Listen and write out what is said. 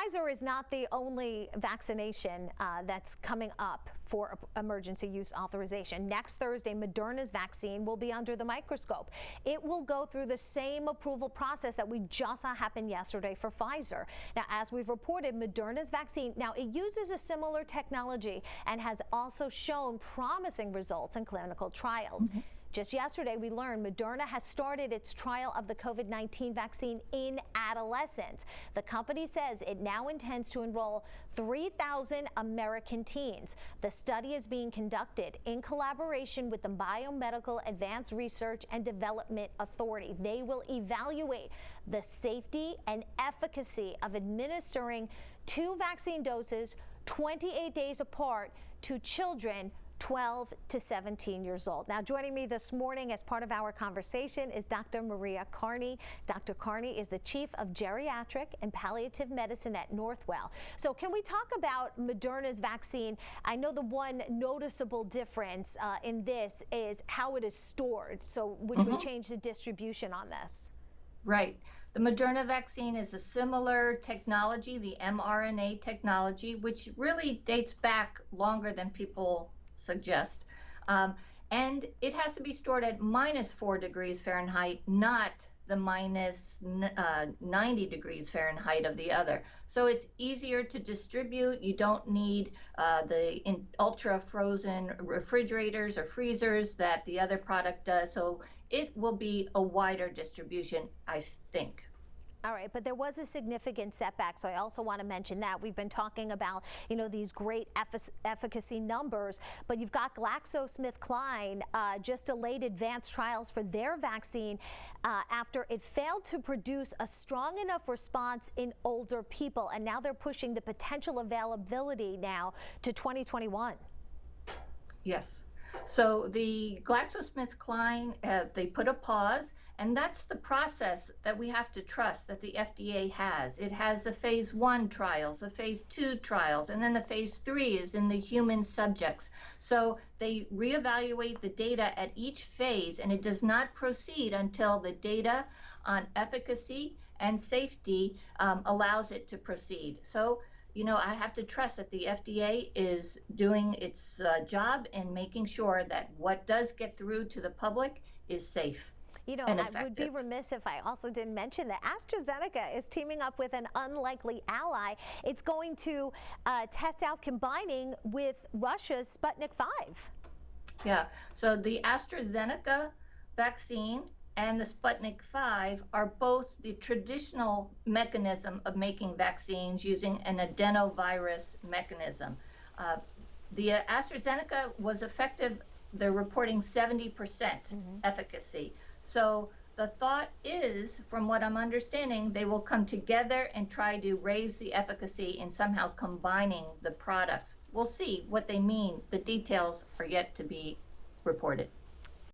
Pfizer is not the only vaccination that's coming up for emergency use authorization. Next Thursday, Moderna's vaccine will be under the microscope. It will go through the same approval process that we just saw happen yesterday for Pfizer. Now, as we've reported, Moderna's vaccine, now it uses a similar technology and has also shown promising results in clinical trials. Just yesterday, we learned Moderna has started its trial of the COVID-19 vaccine in adolescents. The company says it now intends to enroll 3,000 American teens. The study is being conducted in collaboration with the Biomedical Advanced Research and Development Authority. They will evaluate the safety and efficacy of administering 2 vaccine doses 28 days apart to children 12 to 17 years old. Now, joining me this morning as part of our conversation is Dr. Maria Carney. Dr. Carney is the Chief of Geriatric and Palliative Medicine at Northwell. So can we talk about Moderna's vaccine? I know the one noticeable difference in this is how it is stored, so which would change the distribution on this. Right. The Moderna vaccine is a similar technology, the mRNA technology, which really dates back longer than people suggest. And it has to be stored at -4 degrees Fahrenheit, not the -90 degrees Fahrenheit of the other. So it's easier to distribute. You don't need the ultra frozen refrigerators or freezers that the other product does. So it will be a wider distribution, I think. All right, but there was a significant setback, so I also want to mention that. We've been talking about, these great efficacy numbers, but you've got GlaxoSmithKline just delayed advanced trials for their vaccine after it failed to produce a strong enough response in older people, and now they're pushing the potential availability now to 2021. Yes. So the GlaxoSmithKline, they put a pause, and that's the process that we have to trust that the FDA has. It has the phase 1 trials, the phase 2 trials, and then the phase 3 is in the human subjects. So they reevaluate the data at each phase, and it does not proceed until the data on efficacy and safety allows it to proceed. So I have to trust that the FDA is doing its job in making sure that what does get through to the public is safe. I would be remiss if I also didn't mention that AstraZeneca is teaming up with an unlikely ally. It's going to test out combining with Russia's Sputnik 5. Yeah, so the AstraZeneca vaccine and the Sputnik 5 are both the traditional mechanism of making vaccines using an adenovirus mechanism. The AstraZeneca was effective, they're reporting 70% efficacy. So the thought is, from what I'm understanding, they will come together and try to raise the efficacy in somehow combining the products. We'll see what they mean. The details are yet to be reported.